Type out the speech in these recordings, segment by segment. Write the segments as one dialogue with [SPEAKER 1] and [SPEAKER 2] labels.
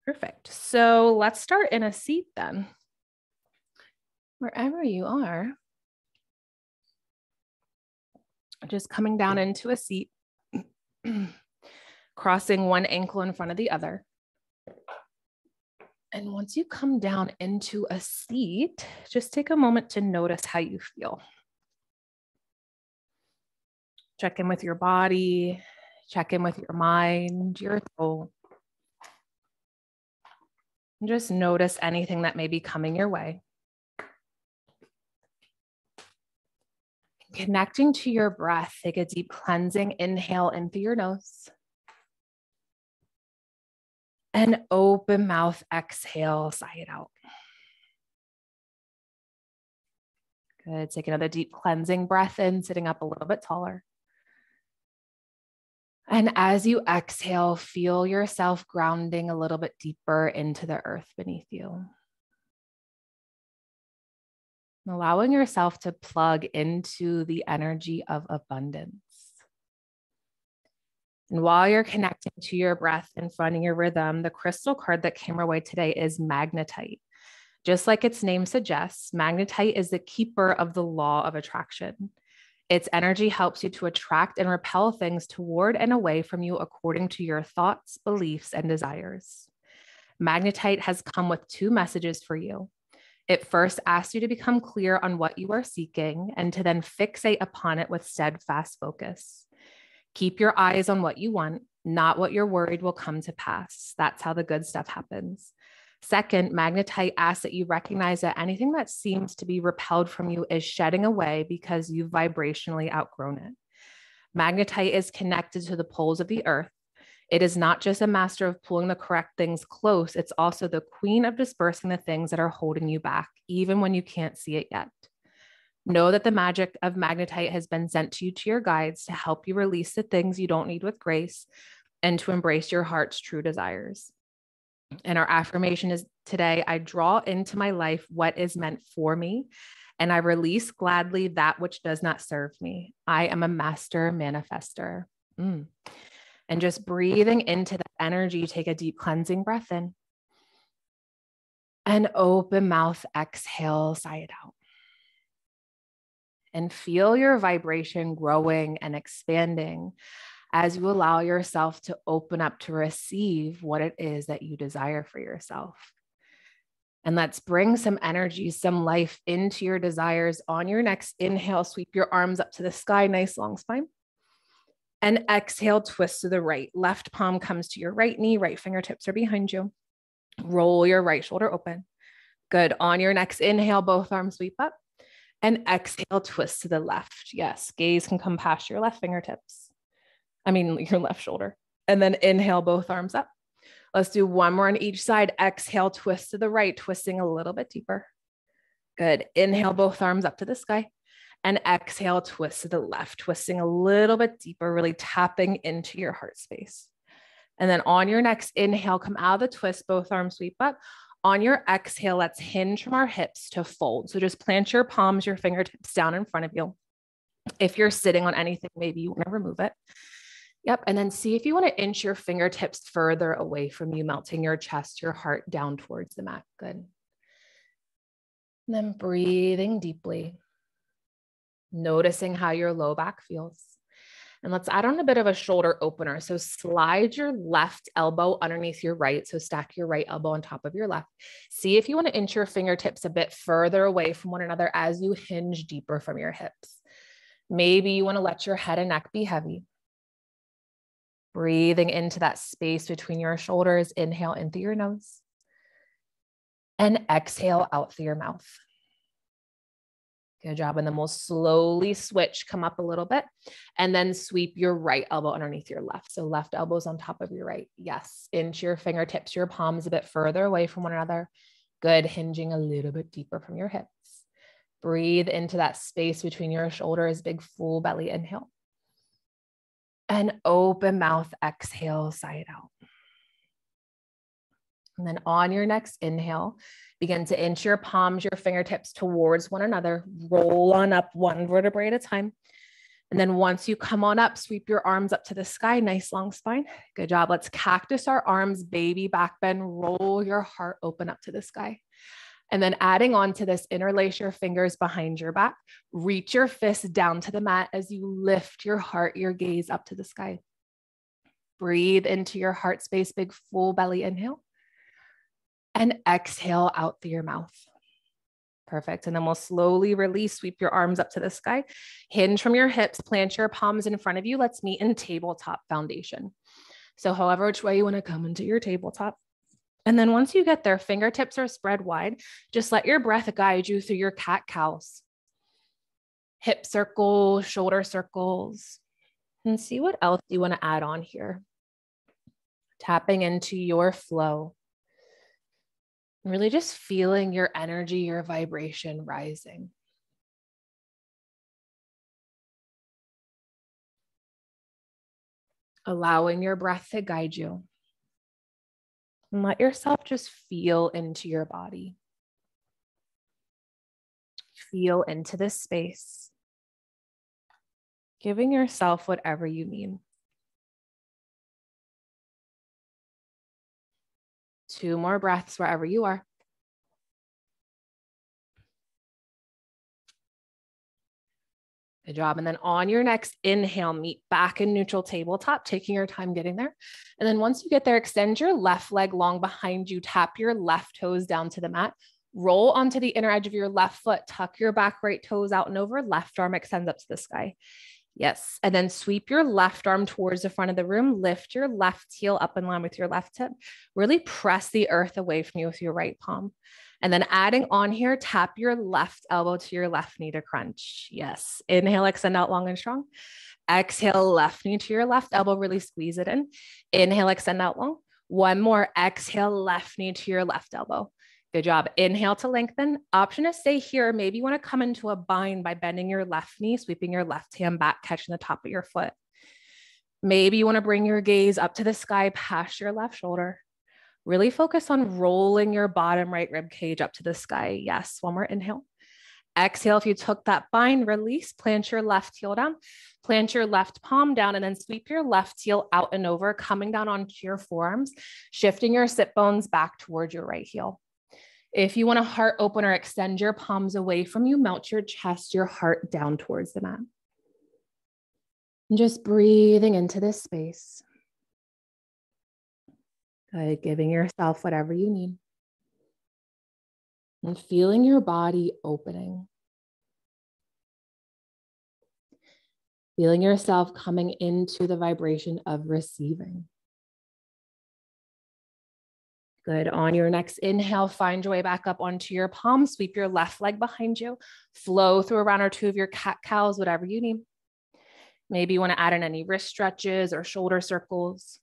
[SPEAKER 1] Perfect. So let's start in a seat then. Wherever you are, just coming down into a seat, crossing one ankle in front of the other. And once you come down into a seat, just take a moment to notice how you feel. Check in with your body, check in with your mind, your soul. And just notice anything that may be coming your way. Connecting to your breath, take a deep cleansing inhale in through your nose. And open mouth, exhale, sigh it out. Good. Take another deep cleansing breath in, sitting up a little bit taller. And as you exhale, feel yourself grounding a little bit deeper into the earth beneath you. Allowing yourself to plug into the energy of abundance. And while you're connecting to your breath and finding your rhythm, the crystal card that came our way today is magnetite. Just like its name suggests, magnetite is the keeper of the law of attraction. Its energy helps you to attract and repel things toward and away from you according to your thoughts, beliefs, and desires. Magnetite has come with two messages for you. It first asks you to become clear on what you are seeking and to then fixate upon it with steadfast focus. Keep your eyes on what you want, not what you're worried will come to pass. That's how the good stuff happens. Second, magnetite asks that you recognize that anything that seems to be repelled from you is shedding away because you've vibrationally outgrown it. Magnetite is connected to the poles of the earth. It is not just a master of pulling the correct things close, it's also the queen of dispersing the things that are holding you back, even when you can't see it yet. Know that the magic of magnetite has been sent to you to your guides to help you release the things you don't need with grace and to embrace your heart's true desires. And our affirmation is today, I draw into my life what is meant for me, and I release gladly that which does not serve me. I am a master manifester. And just breathing into that energy, take a deep cleansing breath in. And open mouth, exhale, sigh it out. And feel your vibration growing and expanding as you allow yourself to open up to receive what it is that you desire for yourself. And let's bring some energy, some life into your desires. On your next inhale, sweep your arms up to the sky, nice long spine. And exhale, twist to the right. Left palm comes to your right knee, right fingertips are behind you. Roll your right shoulder open. Good. On your next inhale, both arms sweep up. And exhale, twist to the left. Yes, gaze can come past your left fingertips. Your left shoulder. And then inhale, both arms up. Let's do one more on each side. Exhale, twist to the right, twisting a little bit deeper. Good. Inhale, both arms up to the sky. And exhale, twist to the left, twisting a little bit deeper, really tapping into your heart space. And then on your next inhale, come out of the twist, both arms sweep up. On your exhale, let's hinge from our hips to fold. So just plant your palms, your fingertips down in front of you. If you're sitting on anything, maybe you want to remove it. Yep. And then see if you want to inch your fingertips further away from you, melting your chest, your heart down towards the mat. Good. And then breathing deeply, noticing how your low back feels. And let's add on a bit of a shoulder opener. So slide your left elbow underneath your right. So stack your right elbow on top of your left. See if you want to inch your fingertips a bit further away from one another as you hinge deeper from your hips. Maybe you want to let your head and neck be heavy. Breathing into that space between your shoulders. Inhale in through your nose. And exhale out through your mouth. Good job. And then we'll slowly switch, come up a little bit, and then sweep your right elbow underneath your left. So left elbow's on top of your right. Yes. Inch your fingertips, your palms a bit further away from one another. Good. Hinging a little bit deeper from your hips. Breathe into that space between your shoulders. Big full belly inhale. And open mouth, exhale, sigh it out. And then on your next inhale, begin to inch your palms, your fingertips towards one another. Roll on up one vertebrae at a time. And then once you come on up, sweep your arms up to the sky, nice long spine. Good job. Let's cactus our arms, baby back bend, roll your heart open up to the sky. And then adding on to this, interlace your fingers behind your back, reach your fists down to the mat as you lift your heart, your gaze up to the sky. Breathe into your heart space, big full belly inhale. And exhale out through your mouth. Perfect. And then we'll slowly release, sweep your arms up to the sky, hinge from your hips, plant your palms in front of you. Let's meet in tabletop foundation. So however which way you want to come into your tabletop. And then once you get there, fingertips are spread wide. Just let your breath guide you through your cat-cows. Hip circles, shoulder circles, and see what else you want to add on here. Tapping into your flow. Really just feeling your energy, your vibration rising. Allowing your breath to guide you. And let yourself just feel into your body. Feel into this space. Giving yourself whatever you need. 2 more breaths wherever you are. Good job. And then on your next inhale, meet back in neutral tabletop, taking your time getting there. And then once you get there, extend your left leg long behind you, tap your left toes down to the mat, roll onto the inner edge of your left foot, tuck your back right toes out and over, left arm extends up to the sky. Yes. And then sweep your left arm towards the front of the room, lift your left heel up in line with your left hip, really press the earth away from you with your right palm. And then adding on here, tap your left elbow to your left knee to crunch. Yes. Inhale, extend out long and strong. Exhale, left knee to your left elbow, really squeeze it in. Inhale, extend out long. 1 more. Exhale, left knee to your left elbow. Good job. Inhale to lengthen. Option is stay here. Maybe you want to come into a bind by bending your left knee, sweeping your left hand back, catching the top of your foot. Maybe you want to bring your gaze up to the sky past your left shoulder. Really focus on rolling your bottom right rib cage up to the sky. Yes. 1 more inhale. Exhale. If you took that bind, release, plant your left heel down, plant your left palm down, and then sweep your left heel out and over, coming down onto your forearms, shifting your sit bones back towards your right heel. If you want to heart open or extend your palms away from you, melt your chest, your heart down towards the mat. And just breathing into this space. Good. Giving yourself whatever you need. And feeling your body opening. Feeling yourself coming into the vibration of receiving. Good. On your next inhale, find your way back up onto your palms. Sweep your left leg behind you. Flow through a round or 2 of your cat-cows, whatever you need. Maybe you want to add in any wrist stretches or shoulder circles.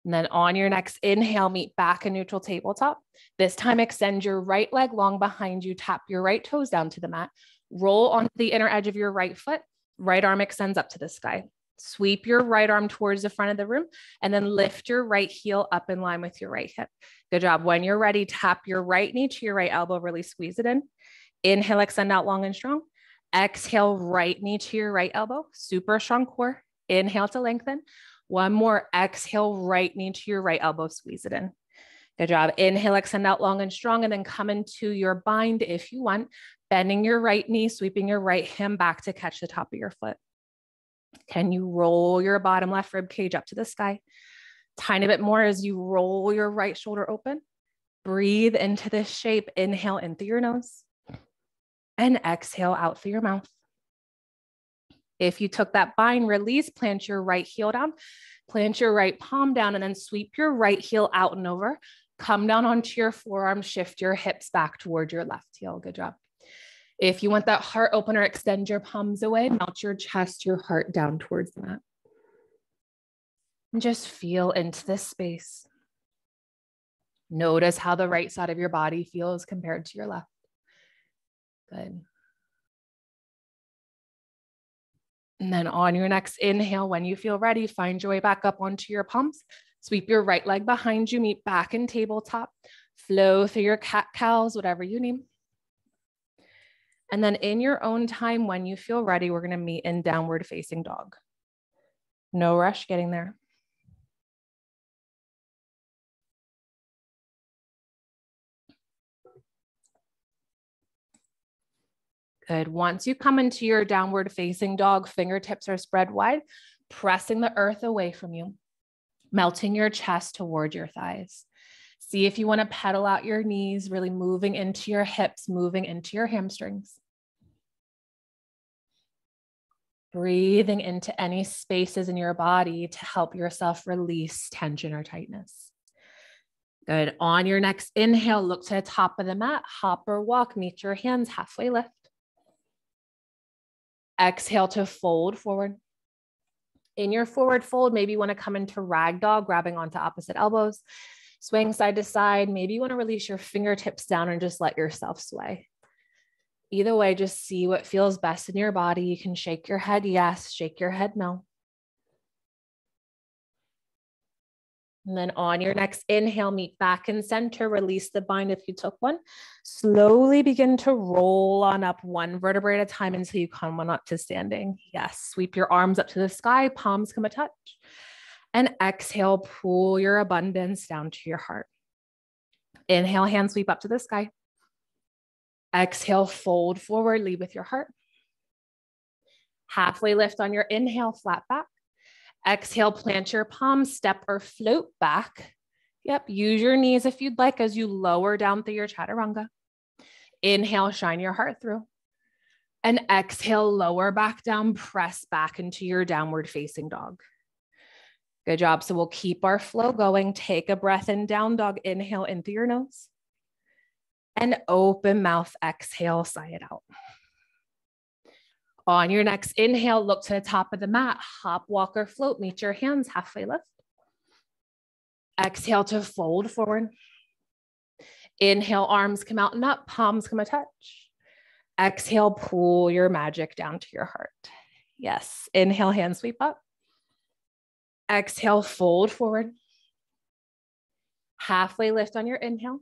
[SPEAKER 1] And then on your next inhale, meet back in neutral tabletop. This time, extend your right leg long behind you. Tap your right toes down to the mat. Roll onto the inner edge of your right foot. Right arm extends up to the sky. Sweep your right arm towards the front of the room and then lift your right heel up in line with your right hip. Good job. When you're ready, tap your right knee to your right elbow, really squeeze it in. Inhale, extend out long and strong. Exhale, right knee to your right elbow, super strong core. Inhale to lengthen. 1 more. Exhale, right knee to your right elbow, squeeze it in. Good job. Inhale, extend out long and strong, and then come into your bind if you want, bending your right knee, sweeping your right hand back to catch the top of your foot. Can you roll your bottom left rib cage up to the sky? Tiny bit more as you roll your right shoulder open. Breathe into this shape. Inhale in through your nose and exhale out through your mouth. If you took that bind, release, plant your right heel down, plant your right palm down, and then sweep your right heel out and over. Come down onto your forearm, shift your hips back toward your left heel. Good job. If you want that heart opener, extend your palms away, melt your chest, your heart down towards the mat. And just feel into this space. Notice how the right side of your body feels compared to your left. Good. And then on your next inhale, when you feel ready, find your way back up onto your palms. Sweep your right leg behind you, meet back in tabletop. Flow through your cat-cows, whatever you need. And then in your own time, when you feel ready, we're going to meet in downward facing dog. No rush getting there. Good. Once you come into your downward facing dog, fingertips are spread wide, pressing the earth away from you, melting your chest toward your thighs. See if you want to pedal out your knees, really moving into your hips, moving into your hamstrings. Breathing into any spaces in your body to help yourself release tension or tightness. Good. On your next inhale, look to the top of the mat, hop or walk, meet your hands, halfway lift. Exhale to fold forward. In your forward fold, maybe you want to come into ragdoll, grabbing onto opposite elbows, swaying side to side. Maybe you want to release your fingertips down and just let yourself sway. Either way, just see what feels best in your body. You can shake your head yes, shake your head no. And then on your next inhale, meet back in center, release the bind if you took one. Slowly begin to roll on up one vertebrae at a time until you come on up to standing. Yes, sweep your arms up to the sky, palms come a touch. And exhale, pull your abundance down to your heart. Inhale, hand sweep up to the sky. Exhale, fold forward, lead with your heart. Halfway lift on your inhale, flat back. Exhale, plant your palms, step or float back. Yep, use your knees if you'd like as you lower down through your chaturanga. Inhale, shine your heart through. And exhale, lower back down, press back into your downward facing dog. Good job. So we'll keep our flow going. Take a breath in, down dog. Inhale in through your nose. And open mouth, exhale, sigh it out. On your next inhale, look to the top of the mat, hop, walk, or float, meet your hands, halfway lift. Exhale to fold forward. Inhale, arms come out and up, palms come a touch. Exhale, pull your magic down to your heart. Yes, inhale, hand sweep up. Exhale, fold forward. Halfway lift on your inhale.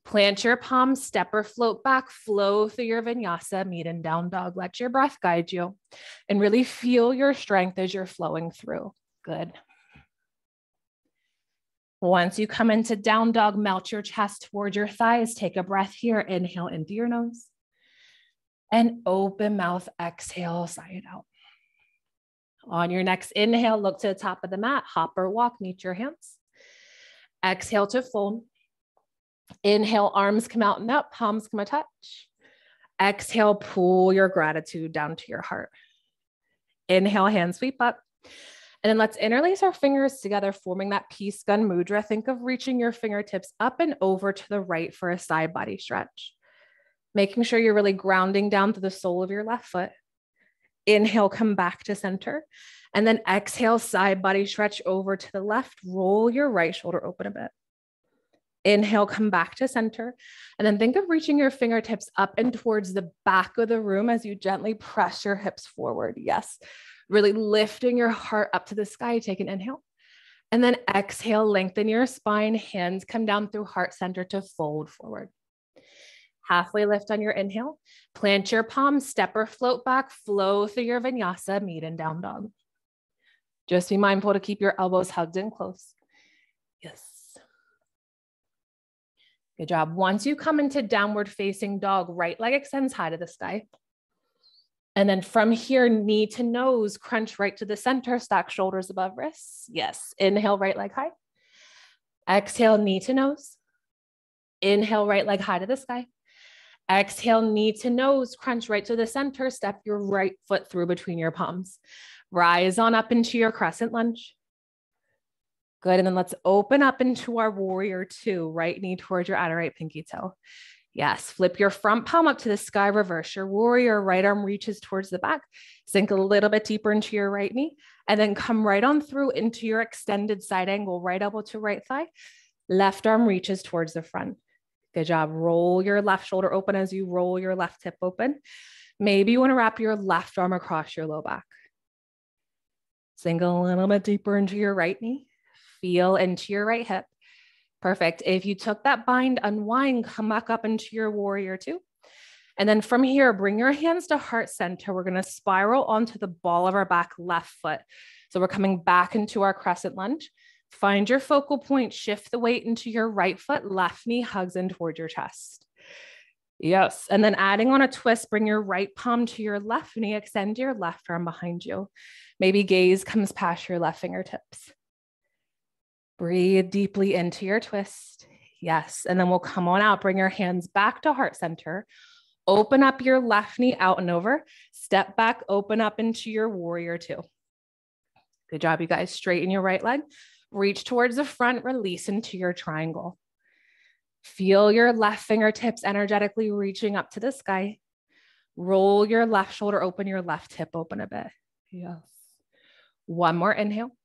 [SPEAKER 1] Plant your palms, step or float back, flow through your vinyasa, meet in down dog. Let your breath guide you and really feel your strength as you're flowing through. Good. Once you come into down dog, melt your chest towards your thighs. Take a breath here. Inhale into your nose. And open mouth, exhale, sigh it out. On your next inhale, look to the top of the mat, hop or walk, meet your hands. Exhale to fold. Inhale, arms come out and up, palms come a touch. Exhale, pull your gratitude down to your heart. Inhale, hand sweep up. And then let's interlace our fingers together, forming that peace gun mudra. Think of reaching your fingertips up and over to the right for a side body stretch. Making sure you're really grounding down to the sole of your left foot. Inhale, come back to center. And then exhale, side body stretch over to the left. Roll your right shoulder open a bit. Inhale, come back to center. And then think of reaching your fingertips up and towards the back of the room as you gently press your hips forward. Yes, really lifting your heart up to the sky. Take an inhale. And then exhale, lengthen your spine. Hands come down through heart center to fold forward. Halfway lift on your inhale. Plant your palms, step or float back, flow through your vinyasa, meet in down dog. Just be mindful to keep your elbows hugged in close. Yes. Good job. Once you come into downward facing dog, right leg extends high to the sky. And then from here, knee to nose, crunch right to the center, stack shoulders above wrists. Yes. Inhale, right leg high. Exhale, knee to nose. Inhale, right leg high to the sky. Exhale, knee to nose, crunch right to the center, step your right foot through between your palms. Rise on up into your crescent lunge. Good. And then let's open up into our warrior two, right knee towards your outer right pinky toe. Yes. Flip your front palm up to the sky, reverse your warrior, right arm reaches towards the back, sink a little bit deeper into your right knee, and then come right on through into your extended side angle, right elbow to right thigh, left arm reaches towards the front. Good job. Roll your left shoulder open as you roll your left hip open. Maybe you want to wrap your left arm across your low back. Sink a little bit deeper into your right knee. Feel into your right hip. Perfect. If you took that bind, unwind, come back up into your warrior two. And then from here, bring your hands to heart center. We're going to spiral onto the ball of our back left foot. So we're coming back into our crescent lunge. Find your focal point, shift the weight into your right foot, left knee hugs in towards your chest. Yes. And then adding on a twist, bring your right palm to your left knee, extend your left arm behind you. Maybe gaze comes past your left fingertips. Breathe deeply into your twist. Yes. And then we'll come on out, bring your hands back to heart center. Open up your left knee out and over. Step back, open up into your warrior two. Good job, you guys. Straighten your right leg. Reach towards the front, release into your triangle. Feel your left fingertips energetically reaching up to the sky. Roll your left shoulder open, your left hip open a bit. Yes. One more inhale.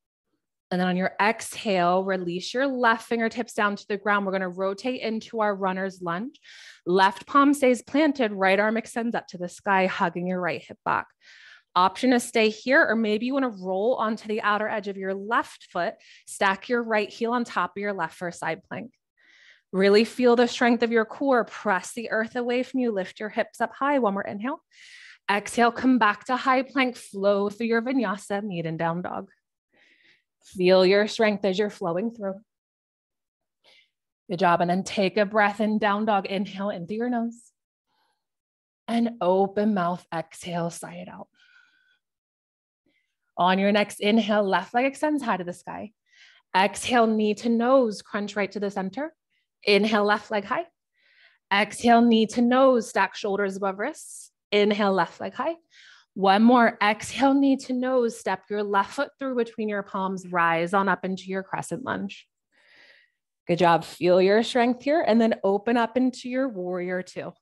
[SPEAKER 1] And then on your exhale, release your left fingertips down to the ground. We're going to rotate into our runner's lunge. Left palm stays planted, right arm extends up to the sky, hugging your right hip back. Option to stay here, or maybe you want to roll onto the outer edge of your left foot, stack your right heel on top of your left for a side plank. Really feel the strength of your core. Press the earth away from you. Lift your hips up high. One more inhale. Exhale, come back to high plank. Flow through your vinyasa, meet in down dog. Feel your strength as you're flowing through. Good job. And then take a breath in down dog. Inhale in through your nose. And open mouth, exhale, sigh it out. On your next inhale, left leg extends high to the sky. Exhale, knee to nose, crunch right to the center. Inhale, left leg high. Exhale, knee to nose, stack shoulders above wrists. Inhale, left leg high. One more. Exhale, knee to nose. Step your left foot through between your palms. Rise on up into your crescent lunge. Good job. Feel your strength here. And then open up into your warrior two.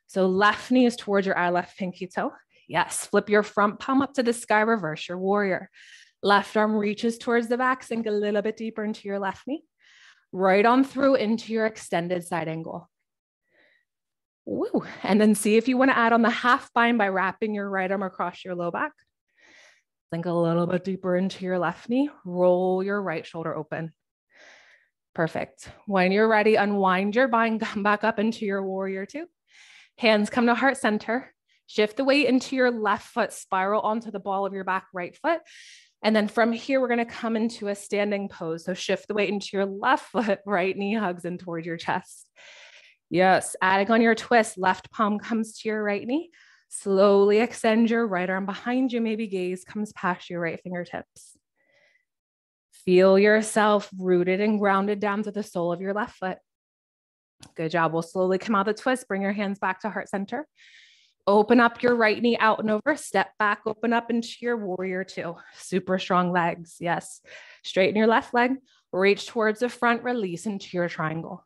[SPEAKER 1] So left knee is towards your left pinky toe. Yes. Flip your front palm up to the sky. Reverse your warrior. Left arm reaches towards the back. Sink a little bit deeper into your left knee. Right on through into your extended side angle. Woo. And then see if you want to add on the half bind by wrapping your right arm across your low back. Sink a little bit deeper into your left knee. Roll your right shoulder open. Perfect. When you're ready, unwind your bind, come back up into your warrior two. Hands come to heart center. Shift the weight into your left foot, spiral onto the ball of your back right foot. And then from here, we're going to come into a standing pose. So shift the weight into your left foot, right knee hugs in towards your chest. Yes, adding on your twist, left palm comes to your right knee. Slowly extend your right arm behind you. Maybe gaze comes past your right fingertips. Feel yourself rooted and grounded down to the sole of your left foot. Good job. We'll slowly come out of the twist. Bring your hands back to heart center. Open up your right knee out and over. Step back, open up into your warrior two. Super strong legs. Yes. Straighten your left leg. Reach towards the front. Release into your triangle.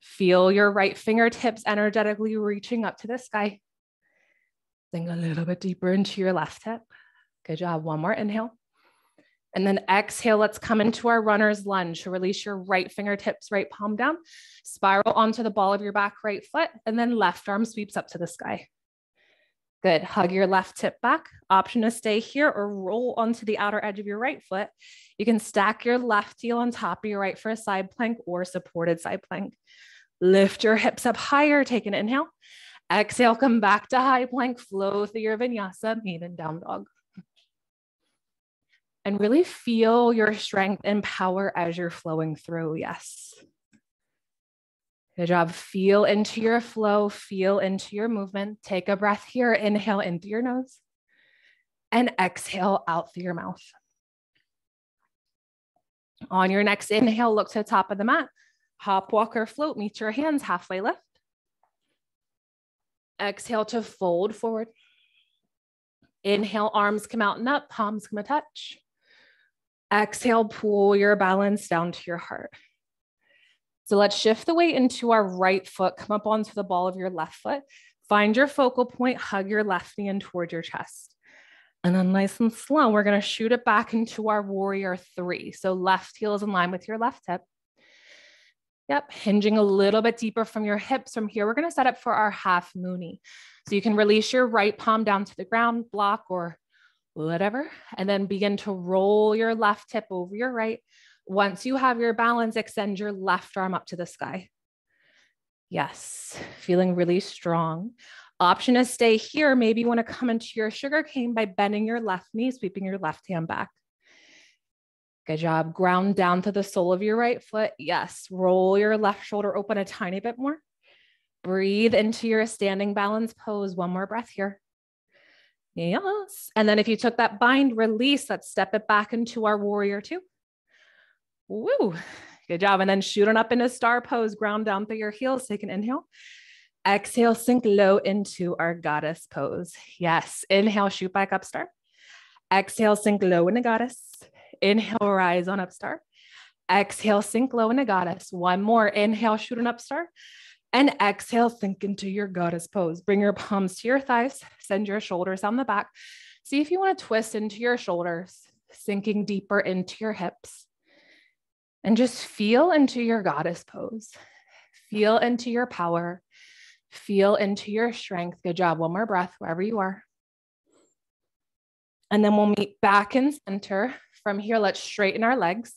[SPEAKER 1] Feel your right fingertips energetically reaching up to the sky. Sink a little bit deeper into your left hip. Good job. One more inhale. And then exhale, let's come into our runner's lunge. So release your right fingertips, right palm down, spiral onto the ball of your back right foot, and then left arm sweeps up to the sky. Good. Hug your left hip back. Option to stay here or roll onto the outer edge of your right foot. You can stack your left heel on top of your right for a side plank or supported side plank. Lift your hips up higher. Take an inhale. Exhale, come back to high plank. Flow through your vinyasa, meet in down dog. And really feel your strength and power as you're flowing through. Yes. Good job. Feel into your flow. Feel into your movement. Take a breath here. Inhale in through your nose and exhale out through your mouth. On your next inhale, look to the top of the mat. Hop, walk, or float. Meet your hands, halfway lift. Exhale to fold forward. Inhale, arms come out and up, palms come a touch. Exhale, pull your balance down to your heart. So let's shift the weight into our right foot. Come up onto the ball of your left foot. Find your focal point, hug your left knee in towards your chest. And then nice and slow, we're going to shoot it back into our warrior three. So left heel is in line with your left hip. Yep, hinging a little bit deeper from your hips. From here, we're going to set up for our half Moonie. So you can release your right palm down to the ground, block or whatever, and then begin to roll your left hip over your right. Once you have your balance, extend your left arm up to the sky. Yes, feeling really strong. Option is stay here. Maybe you want to come into your sugar cane by bending your left knee, sweeping your left hand back. Good job. Ground down to the sole of your right foot. Yes. Roll your left shoulder open a tiny bit more. Breathe into your standing balance pose. One more breath here. Yes. And then if you took that bind, release, let's step it back into our warrior two. Woo. Good job. And then shoot on up into star pose. Ground down through your heels. Take an inhale. Exhale, sink low into our goddess pose. Yes. Inhale, shoot back up, star. Exhale, sink low into goddess. Inhale, rise on up, star. Exhale, sink low into goddess. One more. Inhale, shoot an up, star. And exhale, sink into your goddess pose. Bring your palms to your thighs. Send your shoulders down the back. See if you want to twist into your shoulders, sinking deeper into your hips. And just feel into your goddess pose. Feel into your power. Feel into your strength. Good job. One more breath wherever you are. And then we'll meet back in center. From here, let's straighten our legs.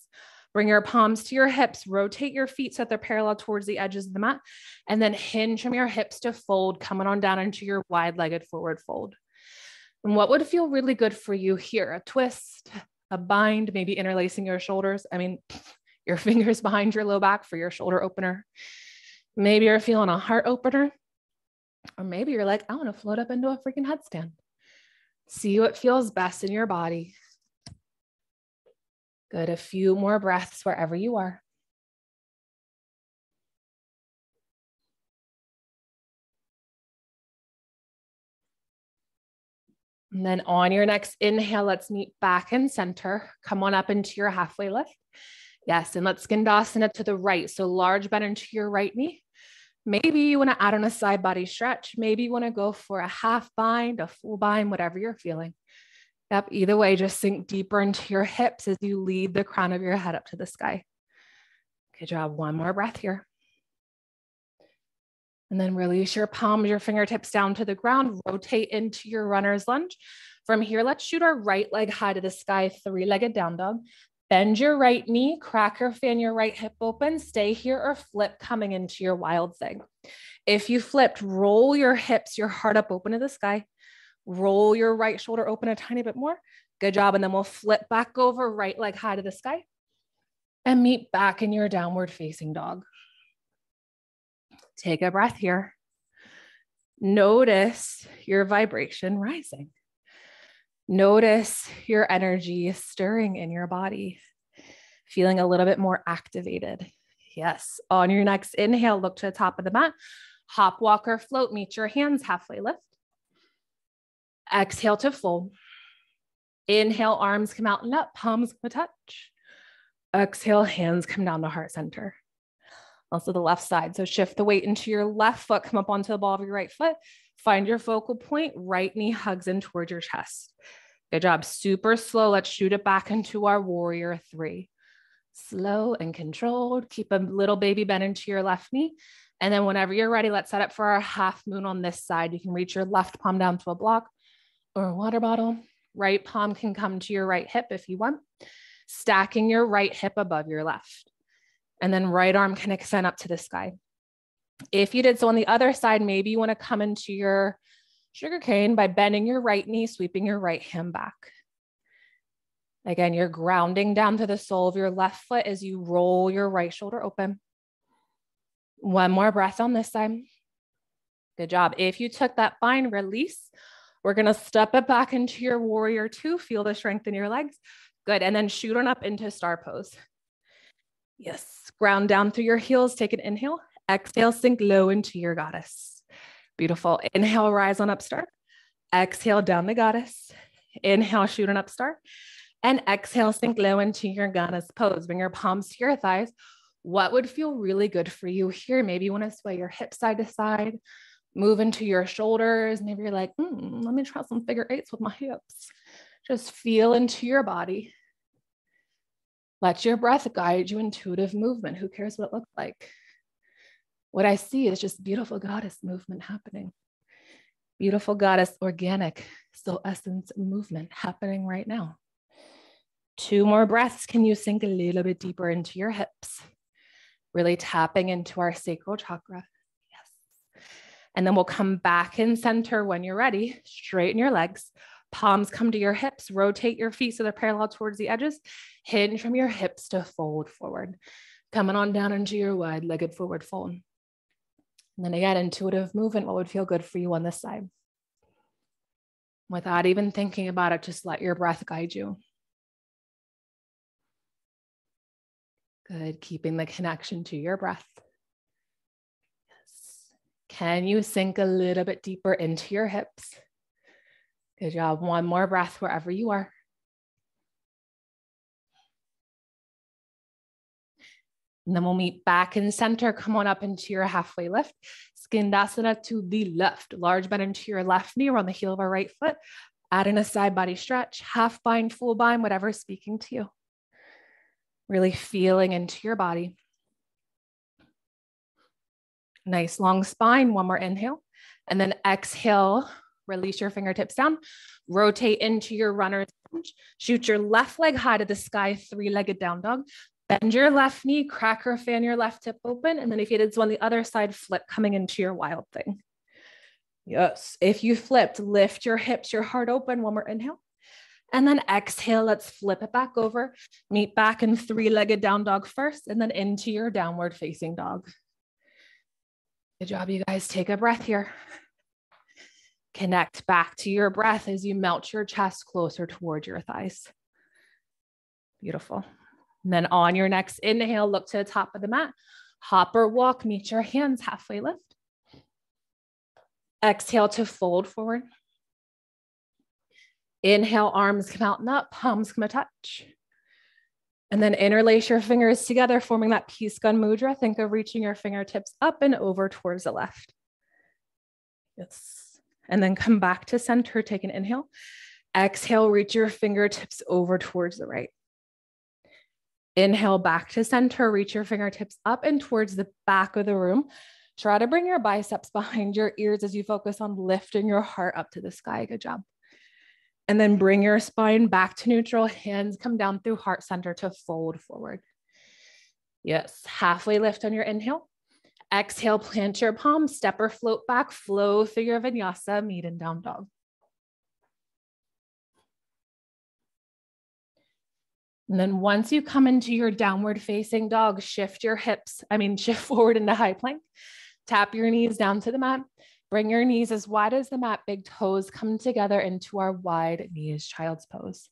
[SPEAKER 1] Bring your palms to your hips. Rotate your feet so that they're parallel towards the edges of the mat. And then hinge from your hips to fold, coming on down into your wide-legged forward fold. And what would feel really good for you here? A twist, a bind, maybe interlacing your shoulders. I mean, your fingers behind your low back for your shoulder opener. Maybe you're feeling a heart opener. Or maybe you're like, I want to float up into a freaking headstand. See what feels best in your body. Good. A few more breaths wherever you are. And then on your next inhale, let's meet back in center. Come on up into your halfway lift. Yes. And let's skandasana to the right. So large bend into your right knee. Maybe you want to add on a side body stretch. Maybe you want to go for a half bind, a full bind, whatever you're feeling. Yep. Either way, just sink deeper into your hips as you lead the crown of your head up to the sky. Good job. One more breath here. And then release your palms, your fingertips down to the ground. Rotate into your runner's lunge. From here, let's shoot our right leg high to the sky, three-legged down dog. Bend your right knee, crack or fan your right hip open. Stay here or flip coming into your wild thing. If you flipped, roll your hips, your heart up open to the sky. Roll your right shoulder open a tiny bit more. Good job. And then we'll flip back over, right leg high to the sky. And meet back in your downward facing dog. Take a breath here. Notice your vibration rising. Notice your energy stirring in your body, feeling a little bit more activated. Yes. On your next inhale, look to the top of the mat. Hop, walk, or float. Meet your hands, halfway lift. Exhale to fold. Inhale, arms come out and up, palms come to touch. Exhale, hands come down to heart center. Also the left side. So shift the weight into your left foot, come up onto the ball of your right foot. Find your focal point, right knee hugs in towards your chest. Good job. Super slow. Let's shoot it back into our warrior three. Slow and controlled. Keep a little baby bend into your left knee. And then whenever you're ready, let's set up for our half moon on this side. You can reach your left palm down to a block or a water bottle. Right palm can come to your right hip if you want. Stacking your right hip above your left. And then right arm can extend up to the sky. If you did so on the other side, maybe you want to come into your sugar cane by bending your right knee, sweeping your right hand back. Again, you're grounding down to the sole of your left foot as you roll your right shoulder open. One more breath on this side. Good job. If you took that bind, release. We're going to step it back into your warrior two. Feel the strength in your legs. Good. And then shoot on up into star pose. Yes. Ground down through your heels. Take an inhale. Exhale, sink low into your goddess. Beautiful. Inhale, rise on up, star. Exhale, down the goddess. Inhale, shoot on up, star. And exhale, sink low into your goddess pose. Bring your palms to your thighs. What would feel really good for you here? Maybe you want to sway your hips side to side, move into your shoulders. Maybe you're like, let me try some figure eights with my hips. Just feel into your body. Let your breath guide you, intuitive movement. Who cares what it looks like? What I see is just beautiful goddess movement happening. Beautiful goddess, organic, soul essence movement happening right now. 2 more breaths. Can you sink a little bit deeper into your hips? Really tapping into our sacral chakra. Yes. And then we'll come back in center when you're ready. Straighten your legs. Palms come to your hips. Rotate your feet so they're parallel towards the edges. Hinge from your hips to fold forward. Coming on down into your wide-legged forward fold. And then again, intuitive movement. What would feel good for you on this side? Without even thinking about it, just let your breath guide you. Good. Keeping the connection to your breath. Yes. Can you sink a little bit deeper into your hips? Good job. 1 more breath wherever you are. And then we'll meet back in center. Come on up into your halfway lift. Skandasana to the left. Large bend into your left knee. We're on the heel of our right foot. Add in a side body stretch. Half bind, full bind, whatever's speaking to you. Really feeling into your body. Nice long spine. 1 more inhale. And then exhale. Release your fingertips down. Rotate into your runner's lunge. Shoot your left leg high to the sky. 3-legged down dog. Bend your left knee, crack or fan your left hip open. And then if you did so on the other side, flip coming into your wild thing. Yes. If you flipped, lift your hips, your heart open. 1 more inhale. And then exhale. Let's flip it back over. Meet back in 3-legged down dog first, and then into your downward facing dog. Good job, you guys. Take a breath here. Connect back to your breath as you melt your chest closer towards your thighs. Beautiful. And then on your next inhale, look to the top of the mat. Hop or walk, meet your hands, halfway lift. Exhale to fold forward. Inhale, arms come out and up, palms come a touch. And then interlace your fingers together, forming that peace gun mudra. Think of reaching your fingertips up and over towards the left. Yes. And then come back to center, take an inhale. Exhale, reach your fingertips over towards the right. Inhale back to center, reach your fingertips up and towards the back of the room. Try to bring your biceps behind your ears as you focus on lifting your heart up to the sky. Good job. And then bring your spine back to neutral. Hands come down through heart center to fold forward. Yes, halfway lift on your inhale. Exhale, plant your palms, step or float back, flow through your vinyasa, meet in down dog. And then once you come into your downward facing dog, shift forward into high plank. Tap your knees down to the mat. Bring your knees as wide as the mat. Big toes come together into our wide knees, child's pose.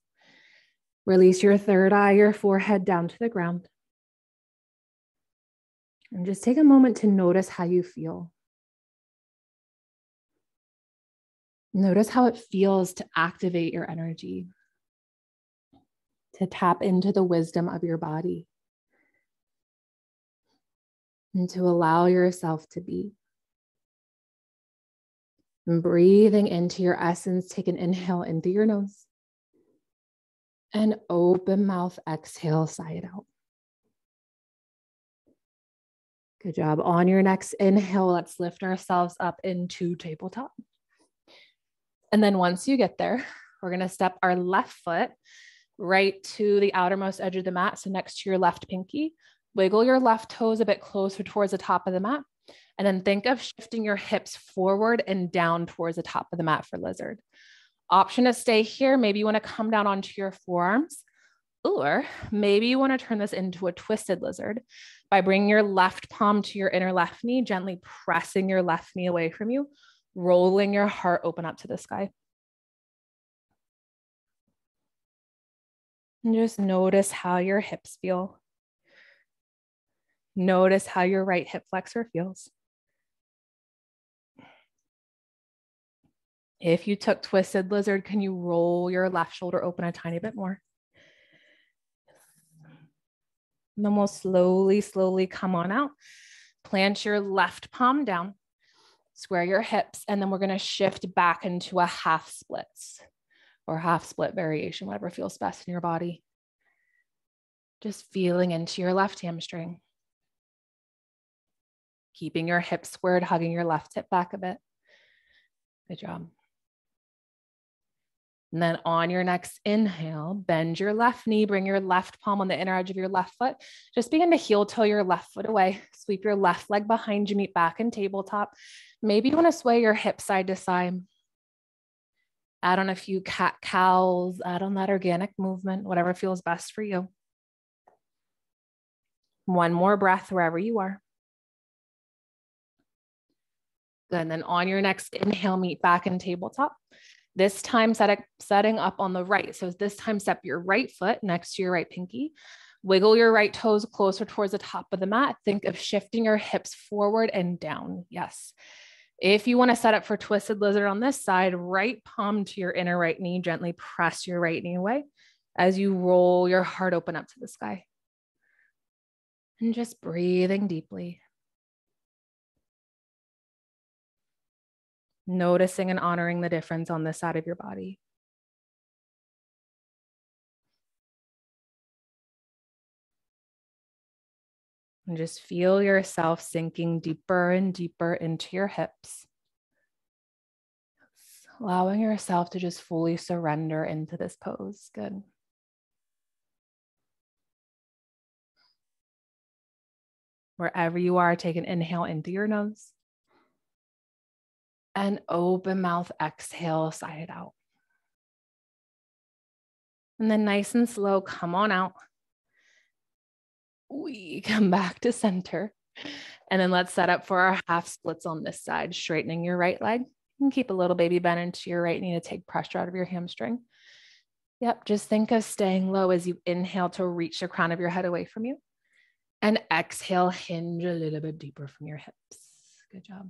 [SPEAKER 1] Release your third eye, your forehead down to the ground. And just take a moment to notice how you feel. Notice how it feels to activate your energy, to tap into the wisdom of your body, and to allow yourself to be. And breathing into your essence, take an inhale in through your nose. And open mouth, exhale, sigh it out. Good job. On your next inhale, let's lift ourselves up into tabletop. And then once you get there, we're going to step our left foot right to the outermost edge of the mat. So next to your left pinky, wiggle your left toes a bit closer towards the top of the mat. And then think of shifting your hips forward and down towards the top of the mat for lizard. Option to stay here. Maybe you want to come down onto your forearms, or maybe you want to turn this into a twisted lizard by bringing your left palm to your inner left knee, gently pressing your left knee away from you, rolling your heart open up to the sky. And just notice how your hips feel. Notice how your right hip flexor feels. If you took twisted lizard, can you roll your left shoulder open a tiny bit more? And then we'll slowly come on out. Plant your left palm down, square your hips, and then we're going to shift back into a half splits or half split variation, whatever feels best in your body. Just feeling into your left hamstring. Keeping your hips squared, hugging your left hip back a bit. Good job. And then on your next inhale, bend your left knee, bring your left palm on the inner edge of your left foot. Just begin to heel toe your left foot away. Sweep your left leg behind you, meet back in tabletop. Maybe you want to sway your hip side to side. Add on a few cat cows, add on that organic movement, whatever feels best for you. One more breath wherever you are. Good. And then on your next inhale, meet back in tabletop. This time setting up on the right. So this time step your right foot next to your right pinky. Wiggle your right toes closer towards the top of the mat. Think of shifting your hips forward and down. Yes. If you want to set up for twisted lizard on this side, right palm to your inner right knee, gently press your right knee away as you roll your heart open up to the sky. And just breathing deeply. Noticing and honoring the difference on this side of your body. And just feel yourself sinking deeper and deeper into your hips. Allowing yourself to just fully surrender into this pose. Good. Wherever you are, take an inhale into your nose. And open mouth, exhale, sigh it out. And then nice and slow, come on out. We come back to center. And then let's set up for our half splits on this side, straightening your right leg. And keep a little baby bend into your right knee to take pressure out of your hamstring. Yep, just think of staying low as you inhale to reach the crown of your head away from you. And exhale, hinge a little bit deeper from your hips. Good job.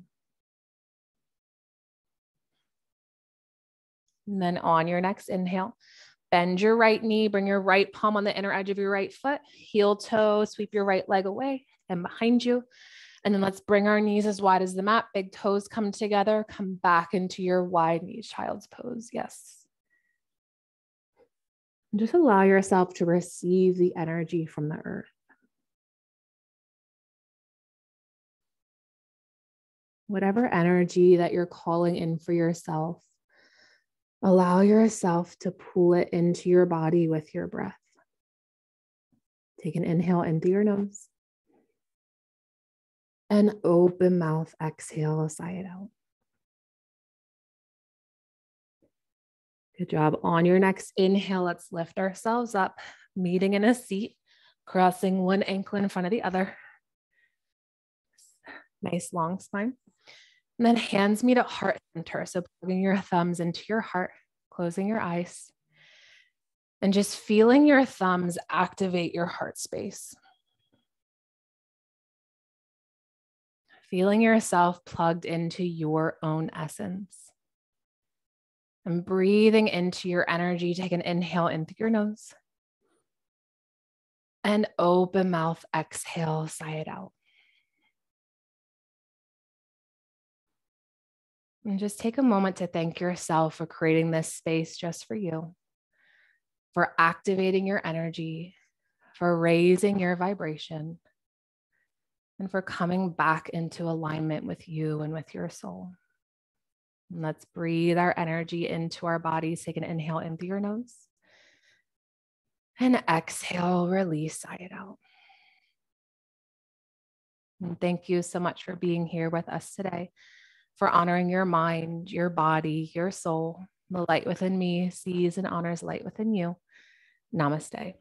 [SPEAKER 1] And then on your next inhale, bend your right knee, bring your right palm on the inner edge of your right foot, heel toe, sweep your right leg away and behind you. And then let's bring our knees as wide as the mat, big toes come together, come back into your wide knees, child's pose. Yes. And just allow yourself to receive the energy from the earth. Whatever energy that you're calling in for yourself, allow yourself to pull it into your body with your breath. Take an inhale into your nose. And open mouth, exhale, sigh it out. Good job. On your next inhale, let's lift ourselves up, meeting in a seat, crossing one ankle in front of the other. Nice long spine. And then hands meet at heart center. So plugging your thumbs into your heart, closing your eyes, and just feeling your thumbs activate your heart space. Feeling yourself plugged into your own essence. And breathing into your energy, take an inhale into your nose. And open mouth, exhale, sigh it out. And just take a moment to thank yourself for creating this space just for you, for activating your energy, for raising your vibration, and for coming back into alignment with you and with your soul. And let's breathe our energy into our bodies. Take an inhale into your nose. And exhale, release, sigh it out. And thank you so much for being here with us today, for honoring your mind, your body, your soul. The light within me sees and honors light within you. Namaste.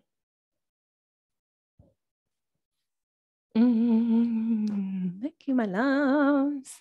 [SPEAKER 1] Thank you, my loves.